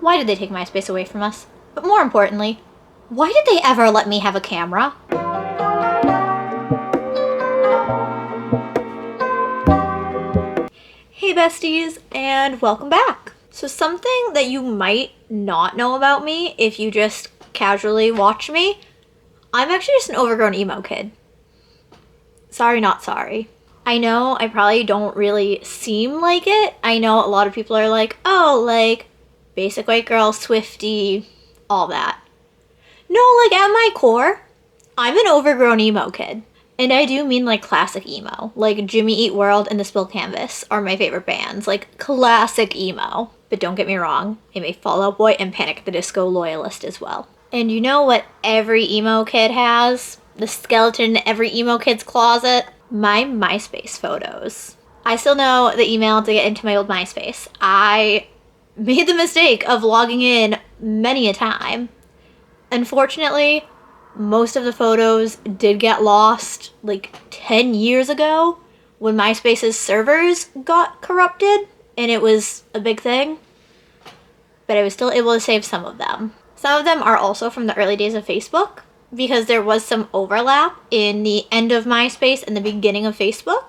Why did they take MySpace away from us? But more importantly, why did they ever let me have a camera? Hey besties, and welcome back. So something that you might not know about me if you just casually watch me, I'm actually just an overgrown emo kid. Sorry, not sorry. I know I probably don't really seem like it. I know a lot of people are like, oh, like, basic white girl, Swiftie, all that. No, like, at my core, I'm an overgrown emo kid. And I do mean, like, classic emo. Like, Jimmy Eat World and The Spill Canvas are my favorite bands. Like, classic emo. But don't get me wrong, I'm a Fall Out Boy and Panic! At the Disco loyalist as well. And you know what every emo kid has? The skeleton in every emo kid's closet? My MySpace photos. I still know the email to get into my old MySpace. I made the mistake of logging in many a time. Unfortunately, most of the photos did get lost like 10 years ago when MySpace's servers got corrupted, and it was a big thing. But I was still able to save some of them. Some of them are also from the early days of Facebook, because there was some overlap in the end of MySpace and the beginning of Facebook.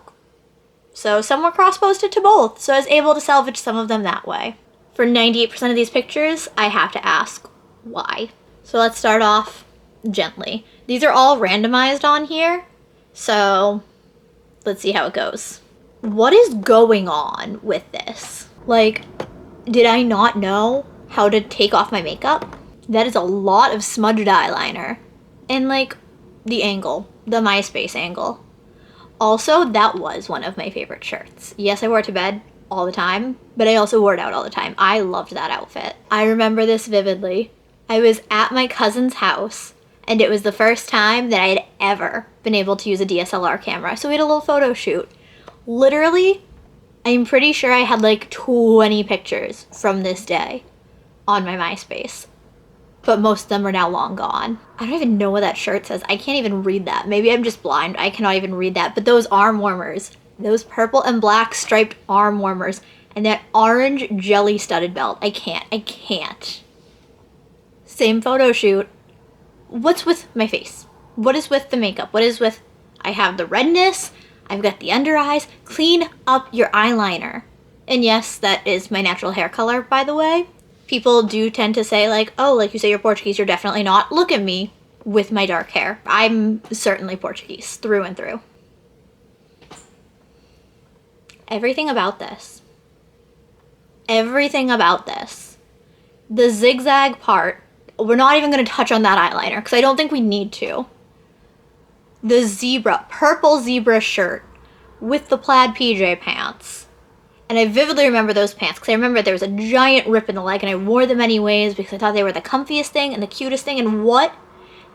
So some were cross-posted to both, so I was able to salvage some of them that way. For 98% of these pictures, I have to ask, why? So let's start off gently. These are all randomized on here, so let's see how it goes. What is going on with this? Like, did I not know how to take off my makeup? That is a lot of smudged eyeliner. And like, the angle, the MySpace angle. Also, that was one of my favorite shirts. Yes, I wore it to bed all the time, but I also wore it out all the time. I loved that outfit. I remember this vividly. I was at my cousin's house, and it was the first time that I had ever been able to use a DSLR camera. So we had a little photo shoot. Literally, I'm pretty sure I had like 20 pictures from this day on my MySpace. But most of them are now long gone. I don't even know what that shirt says. I can't even read that. Maybe I'm just blind. I cannot even read that. But those arm warmers, those purple and black striped arm warmers, and that orange jelly studded belt. I can't. Same photo shoot. What's with my face? What is with the makeup? What is with, I have the redness, I've got the under eyes. Clean up your eyeliner. And yes, that is my natural hair color, by the way. People do tend to say like, oh, like you say you're Portuguese, you're definitely not. Look at me with my dark hair. I'm certainly Portuguese, through and through. Everything about this, the zigzag part, we're not even gonna touch on that eyeliner because I don't think we need to. The purple zebra shirt with the plaid PJ pants. And I vividly remember those pants because I remember there was a giant rip in the leg and I wore them anyways because I thought they were the comfiest thing and the cutest thing. And what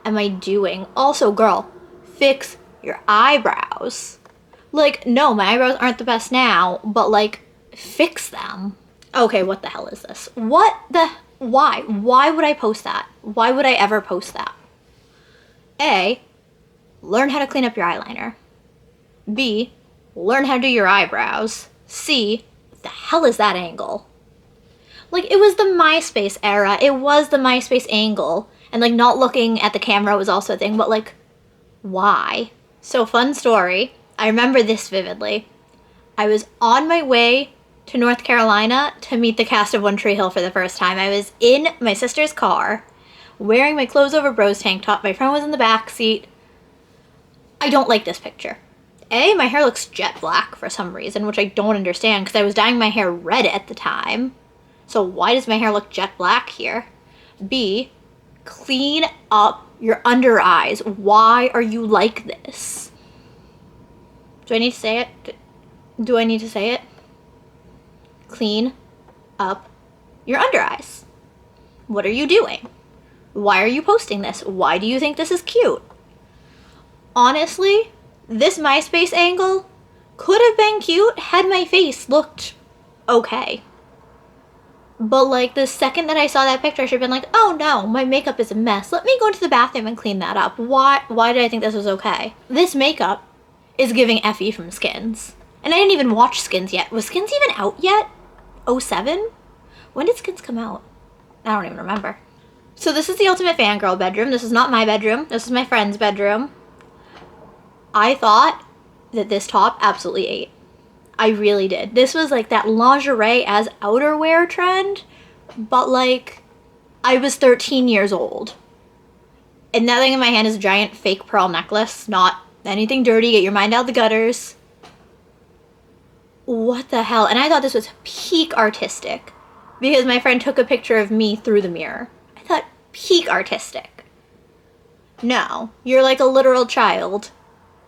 am I doing? Also, girl, fix your eyebrows. Like, no, my eyebrows aren't the best now, but like, fix them. Okay, what the hell is this? Why? Why would I post that? Why would I ever post that? A, learn how to clean up your eyeliner. B, learn how to do your eyebrows. C, what the hell is that angle? Like, it was the MySpace era. It was the MySpace angle. And, like, not looking at the camera was also a thing. But, like, why? So, fun story. I remember this vividly. I was on my way to North Carolina to meet the cast of One Tree Hill for the first time. I was in my sister's car, wearing my clothes over bros tank top. My friend was in the back seat. I don't like this picture. A, my hair looks jet black for some reason, which I don't understand because I was dyeing my hair red at the time. So why does my hair look jet black here? B, clean up your under eyes. Why are you like this? Do I need to say it? Do I need to say it? Clean up your under eyes. What are you doing? Why are you posting this? Why do you think this is cute? Honestly, this MySpace angle could have been cute had my face looked okay. But like the second that I saw that picture, I should have been like, oh no, my makeup is a mess. Let me go into the bathroom and clean that up. Why did I think this was okay? This makeup is giving Effie from Skins. And I didn't even watch Skins yet. Was Skins even out yet? 07? When did Skins come out? I don't even remember. So this is the ultimate fangirl bedroom. This is not my bedroom. This is my friend's bedroom. I thought that this top absolutely ate. I really did. This was like that lingerie as outerwear trend, but like I was 13 years old. And that thing in my hand is a giant fake pearl necklace. Not anything dirty. Get your mind out of the gutters. What the hell? And I thought this was peak artistic because my friend took a picture of me through the mirror. I thought peak artistic. No, you're like a literal child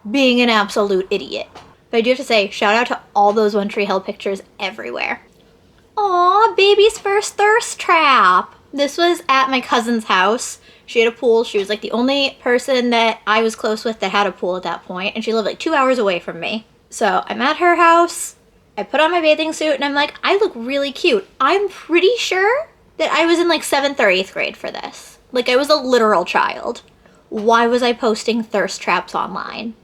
being an absolute idiot. But I do have to say, shout out to all those One Tree Hill pictures everywhere. Aw, baby's first thirst trap. This was at my cousin's house. She had a pool. She was like the only person that I was close with that had a pool at that point, and she lived like 2 hours away from me. So I'm at her house. I put on my bathing suit and I'm like, I look really cute. I'm pretty sure that I was in like 7th or 8th grade for this. Like I was a literal child. Why was I posting thirst traps online?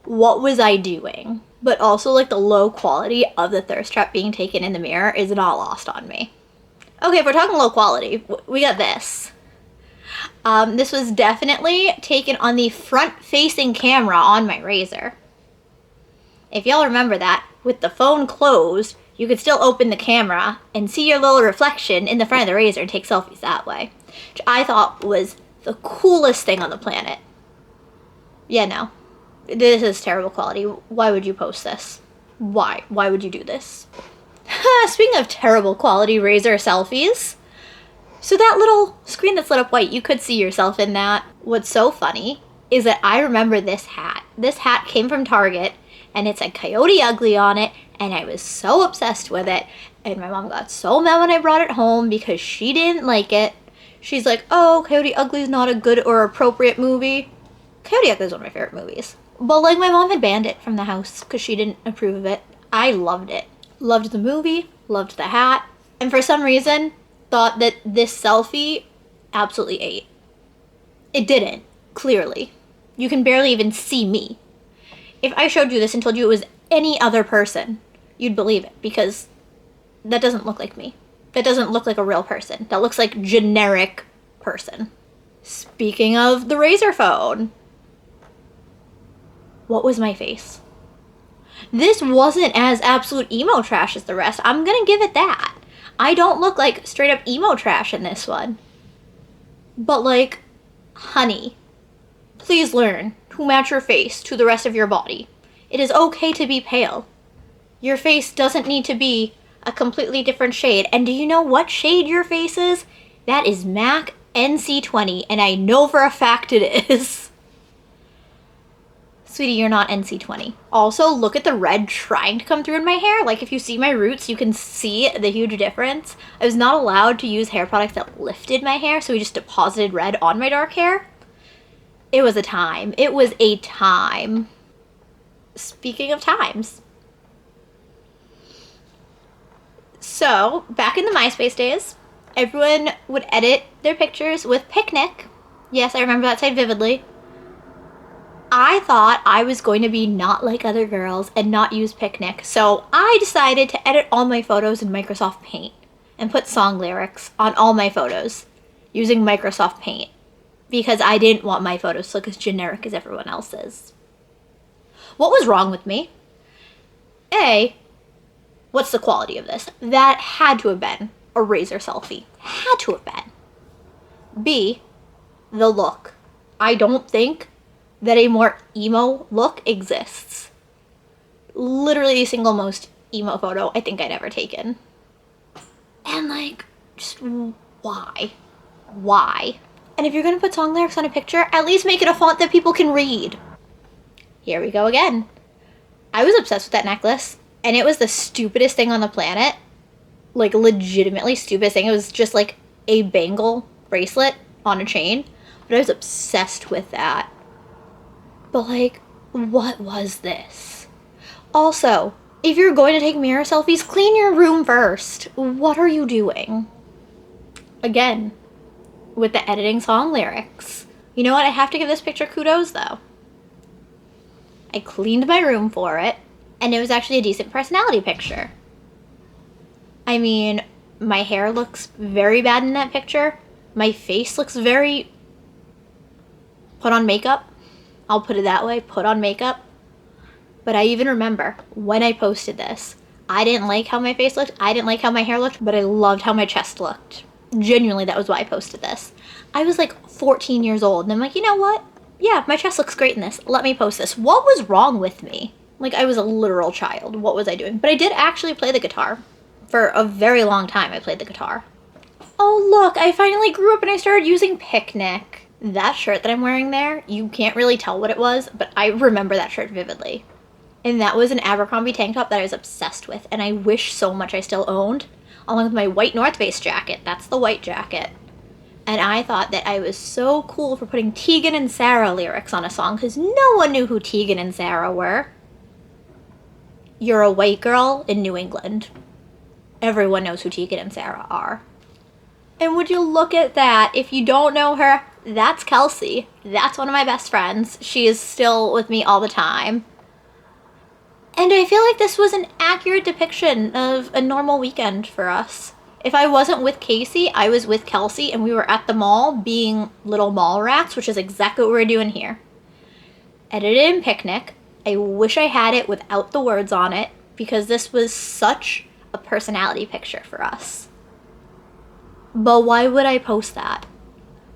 What was I doing? But also like the low quality of the thirst trap being taken in the mirror is not lost on me. Okay, if we're talking low quality, we got this. This was definitely taken on the front-facing camera on my Razr. If y'all remember that, with the phone closed, you could still open the camera and see your little reflection in the front of the Razr and take selfies that way. Which I thought was the coolest thing on the planet. Yeah, no. This is terrible quality. Why would you post this? Why? Why would you do this? Speaking of terrible quality Razr selfies, so that little screen that's lit up white, you could see yourself in that. What's so funny is that I remember this hat. This hat came from Target, and it said Coyote Ugly on it, and I was so obsessed with it, and my mom got so mad when I brought it home because she didn't like it. She's like, oh, Coyote Ugly is not a good or appropriate movie. Coyote Ugly is one of my favorite movies. But like my mom had banned it from the house because she didn't approve of it. I loved it. Loved the movie, loved the hat, and for some reason thought that this selfie absolutely ate. It didn't, clearly. You can barely even see me. If I showed you this and told you it was any other person, you'd believe it because that doesn't look like me. That doesn't look like a real person. That looks like generic person. Speaking of the Razr phone, what was my face? This wasn't as absolute emo trash as the rest. I'm gonna give it that. I don't look like straight up emo trash in this one. But like, honey, please learn to match your face to the rest of your body. It is okay to be pale. Your face doesn't need to be a completely different shade. And do you know what shade your face is? That is MAC NC20, and I know for a fact it is. Sweetie, you're not NC20. Also, look at the red trying to come through in my hair. Like, if you see my roots, you can see the huge difference. I was not allowed to use hair products that lifted my hair, so we just deposited red on my dark hair. It was a time. It was a time. Speaking of times. So, back in the Myspace days, everyone would edit their pictures with Picnic. Yes, I remember that site vividly. I thought I was going to be not like other girls and not use Picnic, so I decided to edit all my photos in Microsoft Paint and put song lyrics on all my photos using Microsoft Paint because I didn't want my photos to look as generic as everyone else's. What was wrong with me? A, what's the quality of this? That had to have been a Razr selfie. Had to have been. B, the look. I don't think that a more emo look exists. Literally the single most emo photo I think I'd ever taken. And like, just why? Why? And if you're gonna put song lyrics on a picture, at least make it a font that people can read. Here we go again. I was obsessed with that necklace, and it was the stupidest thing on the planet. Like, legitimately stupidest thing. It was just like a bangle bracelet on a chain, but I was obsessed with that. But like, what was this? Also, if you're going to take mirror selfies, clean your room first. What are you doing? Again, with the editing song lyrics. You know what? I have to give this picture kudos though. I cleaned my room for it, and it was actually a decent personality picture. I mean, My hair looks very bad in that picture. My face looks very put on makeup. I'll put it that way, put on makeup. But I even remember when I posted this, I didn't like how my face looked. I didn't like how my hair looked, but I loved how my chest looked. Genuinely, that was why I posted this. I was like 14 years old and I'm like, you know what? Yeah, my chest looks great in this. Let me post this. What was wrong with me? Like, I was a literal child. What was I doing? But I did actually play the guitar. For a very long time, I played the guitar. Oh, look, I finally grew up and I started using Picnic. That shirt that I'm wearing there, you can't really tell what it was, but I remember that shirt vividly. And that was an Abercrombie tank top that I was obsessed with, and I wish so much I still owned, along with my white North Face jacket. That's the white jacket. And I thought that I was so cool for putting Tegan and Sarah lyrics on a song, because no one knew who Tegan and Sarah were. You're a white girl in New England. Everyone knows who Tegan and Sarah are. And would you look at that? If you don't know her, that's Kelsey. That's one of my best friends. She is still with me all the time. And I feel like this was an accurate depiction of a normal weekend for us. If I wasn't with Casey, I was with Kelsey and we were at the mall being little mall rats, which is exactly what we're doing here. Edited in Picnic. I wish I had it without the words on it because this was such a personality picture for us. But why would I post that?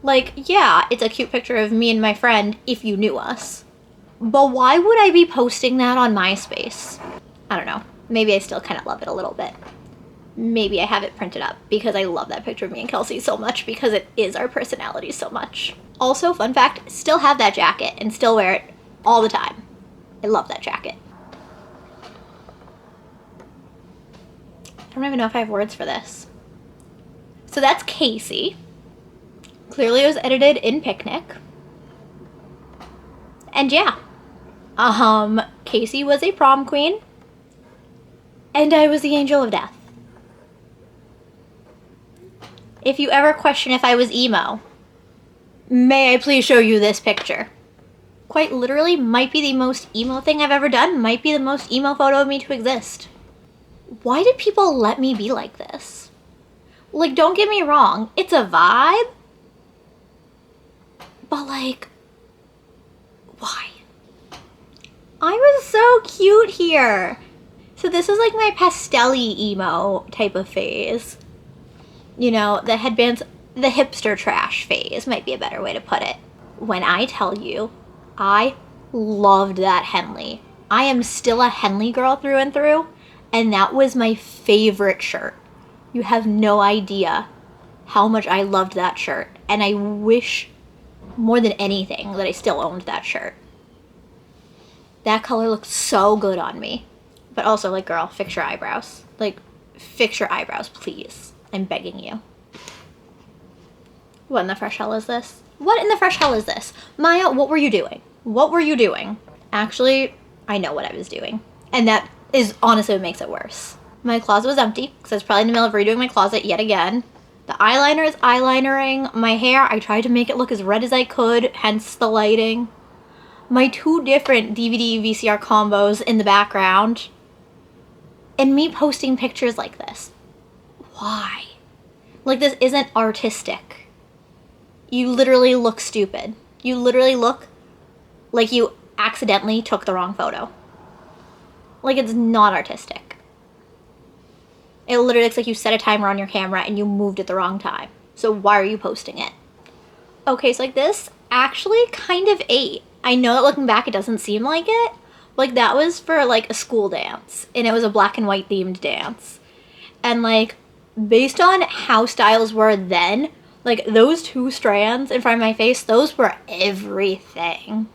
Like, yeah, it's a cute picture of me and my friend if you knew us. But why would I be posting that on Myspace? I don't know. Maybe I still kind of love it a little bit. Maybe I have it printed up because I love that picture of me and Kelsey so much because it is our personality so much. Also, fun fact, still have that jacket and still wear it all the time. I love that jacket. I don't even know if I have words for this. So that's Casey. Clearly it was edited in Picnic. And yeah. Casey was a prom queen. And I was the angel of death. If you ever question if I was emo, may I please show you this picture? Quite literally, might be the most emo thing I've ever done. Might be the most emo photo of me to exist. Why did people let me be like this? Like, don't get me wrong, it's a vibe. But like, why? I was so cute here. So this is like my pastel-y emo type of phase. You know, the headbands, the hipster trash phase might be a better way to put it. When I tell you, I loved that Henley. I am still a Henley girl through and through, and that was my favorite shirt. You have no idea how much I loved that shirt, and I wish more than anything that I still owned that shirt. That color looks so good on me. But also, like, girl, fix your eyebrows. Like, fix your eyebrows, please. I'm begging you. What in the fresh hell is this? What in the fresh hell is this? Maya, what were you doing? What were you doing? Actually, I know what I was doing. And that is honestly what makes it worse. My closet was empty, because I was probably in the middle of redoing my closet yet again. The eyeliner is eyelinering. My hair, I tried to make it look as red as I could, hence the lighting. My two different DVD VCR combos in the background. And me posting pictures like this. Why? Like, this isn't artistic. You literally look stupid. You literally look like you accidentally took the wrong photo. Like, it's not artistic. It literally looks like you set a timer on your camera and you moved at the wrong time. So why are you posting it? Okay, so like this actually kind of ate. I know that looking back it doesn't seem like it. Like, that was for like a school dance and it was a black and white themed dance. And like, based on how styles were then, like those two strands in front of my face, those were everything.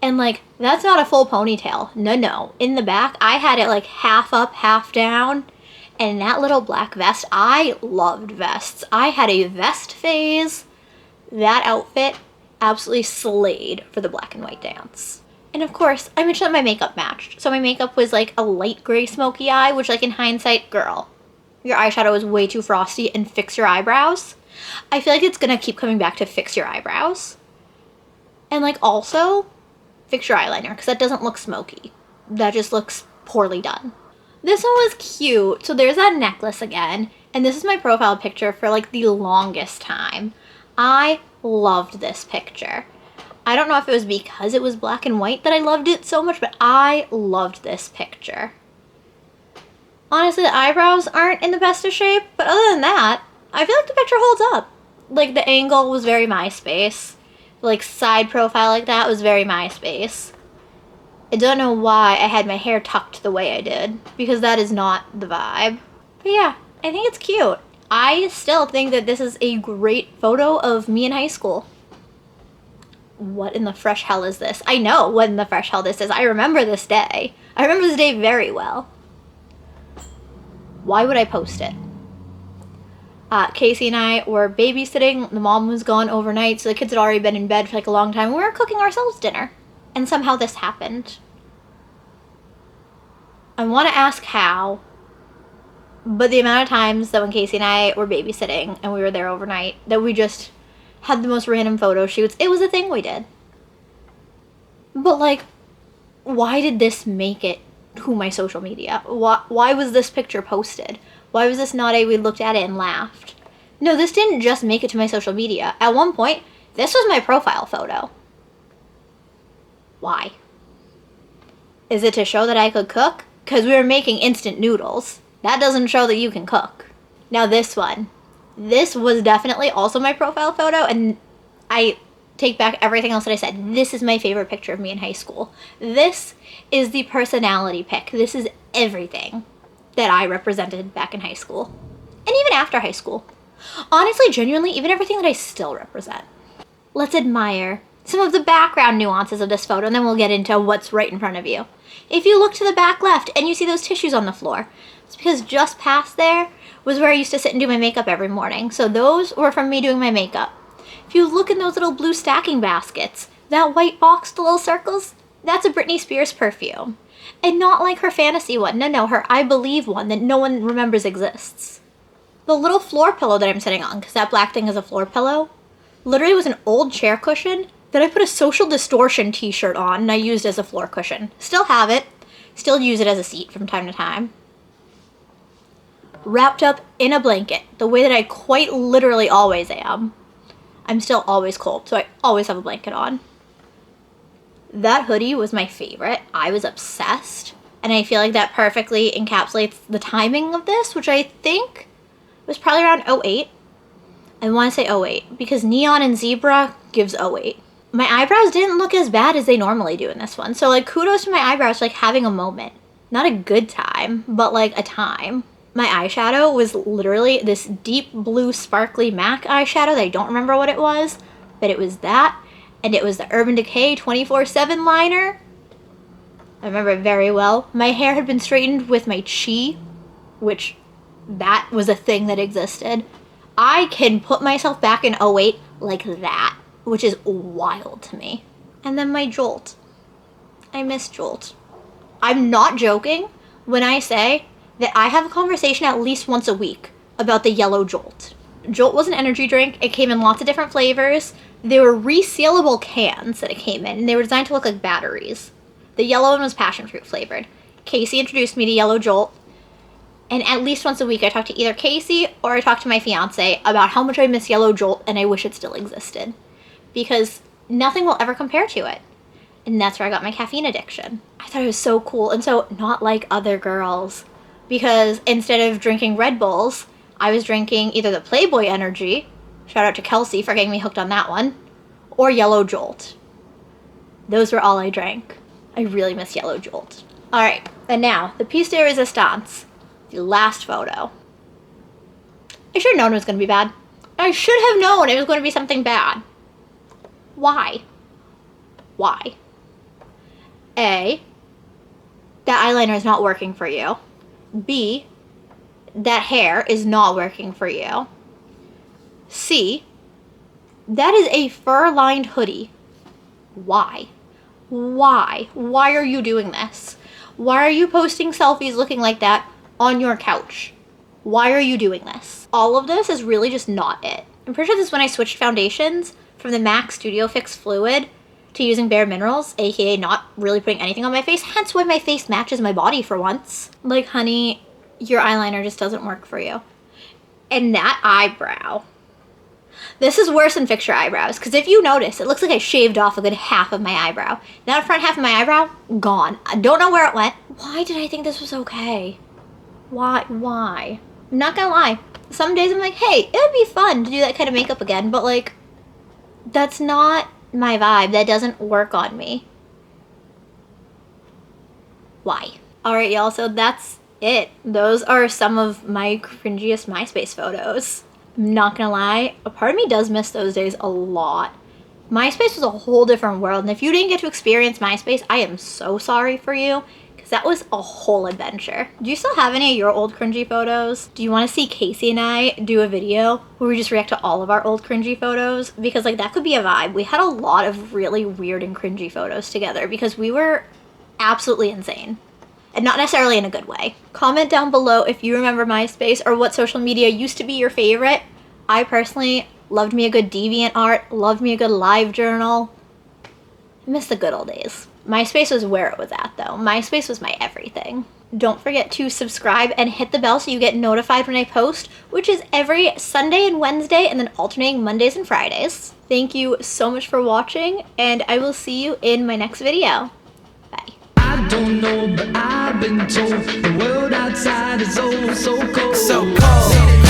And like, that's not a full ponytail. No. In the back, I had it like half up, half down. And that little black vest, I loved vests. I had a vest phase. That outfit absolutely slayed for the black and white dance. And of course, I mentioned that my makeup matched. So my makeup was like a light gray smoky eye, which like in hindsight, girl, your eyeshadow is way too frosty and fix your eyebrows. I feel like it's gonna keep coming back to fix your eyebrows. And like also, fix your eyeliner, because that doesn't look smoky. That just looks poorly done. This one was cute. So there's that necklace again. And this is my profile picture for like the longest time. I loved this picture. I don't know if it was because it was black and white that I loved it so much, but I loved this picture. Honestly, the eyebrows aren't in the best of shape, but other than that, I feel like the picture holds up. Like, the angle was very Myspace. Like, side profile like that was very Myspace. I don't know why I had my hair tucked the way I did, because that is not the vibe. But yeah, I think it's cute. I still think that this is a great photo of me in high school. What in the fresh hell is this? I know what in the fresh hell this is. I remember this day. I remember this day very well. Why would I post it? Casey and I were babysitting. The mom was gone overnight, so the kids had already been in bed for like a long time. We were cooking ourselves dinner. And somehow this happened. I want to ask how, but the amount of times that when Casey and I were babysitting and we were there overnight, that we just had the most random photo shoots. It was a thing we did. But like, why did this make it to my social media? Why was this picture posted? Why was this not we looked at it and laughed? No, this didn't just make it to my social media. At one point, this was my profile photo. Why? Is it to show that I could cook? Because we were making instant noodles. That doesn't show that you can cook. Now this one. This was definitely also my profile photo, and I take back everything else that I said. This is my favorite picture of me in high school. This is the personality pic. This is everything that I represented back in high school. And even after high school. Honestly, genuinely, even everything that I still represent. Let's admire some of the background nuances of this photo, and then we'll get into what's right in front of you. If you look to the back left and you see those tissues on the floor, it's because just past there was where I used to sit and do my makeup every morning. So those were from me doing my makeup. If you look in those little blue stacking baskets, that white box, the little circles, that's a Britney Spears perfume. And not like her fantasy one. No, her I Believe one that no one remembers exists. The little floor pillow that I'm sitting on, because that black thing is a floor pillow, literally was an old chair cushion that I put a Social Distortion t-shirt on and I used as a floor cushion. Still have it. Still use it as a seat from time to time. Wrapped up in a blanket, the way that I quite literally always am. I'm still always cold, so I always have a blanket on. That hoodie was my favorite. I was obsessed. And I feel like that perfectly encapsulates the timing of this, which I think was probably around 08. I want to say 08 because neon and zebra gives 08. My eyebrows didn't look as bad as they normally do in this one. So like kudos to my eyebrows for like having a moment. Not a good time, but like a time. My eyeshadow was literally this deep blue sparkly MAC eyeshadow that I don't remember what it was, but it was that. And it was the Urban Decay 24/7 liner. I remember it very well. My hair had been straightened with my chi, which that was a thing that existed. I can put myself back in 08 like that, which is wild to me. And then my Jolt. I miss Jolt. I'm not joking when I say that I have a conversation at least once a week about the yellow Jolt. Jolt was an energy drink. It came in lots of different flavors. They were resealable cans that it came in, and they were designed to look like batteries. The yellow one was passion fruit flavored. Casey introduced me to Yellow Jolt, and at least once a week I talk to either Casey or I talk to my fiance about how much I miss Yellow Jolt and I wish it still existed. Because nothing will ever compare to it. And that's where I got my caffeine addiction. I thought it was so cool and so not like other girls. Because instead of drinking Red Bulls, I was drinking either the Playboy Energy, shout out to Kelsey for getting me hooked on that one, or Yellow Jolt. Those were all I drank. I really miss Yellow Jolt. Alright, and now, the piece de resistance. The last photo. I should have known it was going to be bad. I should have known it was going to be something bad. Why? Why? A, that eyeliner is not working for you. B, that hair is not working for you. C, that is a fur-lined hoodie. Why? Why? Why are you doing this? Why are you posting selfies looking like that on your couch? Why are you doing this? All of this is really just not it. I'm pretty sure this is when I switched foundations from the MAC Studio Fix Fluid to using bare minerals, aka not really putting anything on my face, hence why my face matches my body for once. Like, honey, your eyeliner just doesn't work for you. And that eyebrow. This is worse than fix your eyebrows, because if you notice, it looks like I shaved off a good half of my eyebrow. Now the front half of my eyebrow, gone. I don't know where it went. Why did I think this was okay? Why? I'm not gonna lie. Some days I'm like, hey, it would be fun to do that kind of makeup again, but like, that's not my vibe. That doesn't work on me. Why? Alright, y'all, so that's it. Those are some of my cringiest MySpace photos. I'm not gonna lie, a part of me does miss those days a lot. MySpace was a whole different world, and if you didn't get to experience MySpace, I am so sorry for you, because that was a whole adventure. Do you still have any of your old cringy photos? Do you want to see Casey and I do a video where we just react to all of our old cringy photos? Because like, that could be a vibe. We had a lot of really weird and cringy photos together because we were absolutely insane. And not necessarily in a good way. Comment down below if you remember MySpace or what social media used to be your favorite. I personally loved me a good DeviantArt, loved me a good LiveJournal. I miss the good old days. MySpace was where it was at though. MySpace was my everything. Don't forget to subscribe and hit the bell so you get notified when I post, which is every Sunday and Wednesday and then alternating Mondays and Fridays. Thank you so much for watching, and I will see you in my next video. Bye. I don't know, but I've been told the world outside is oh so cold. So cold.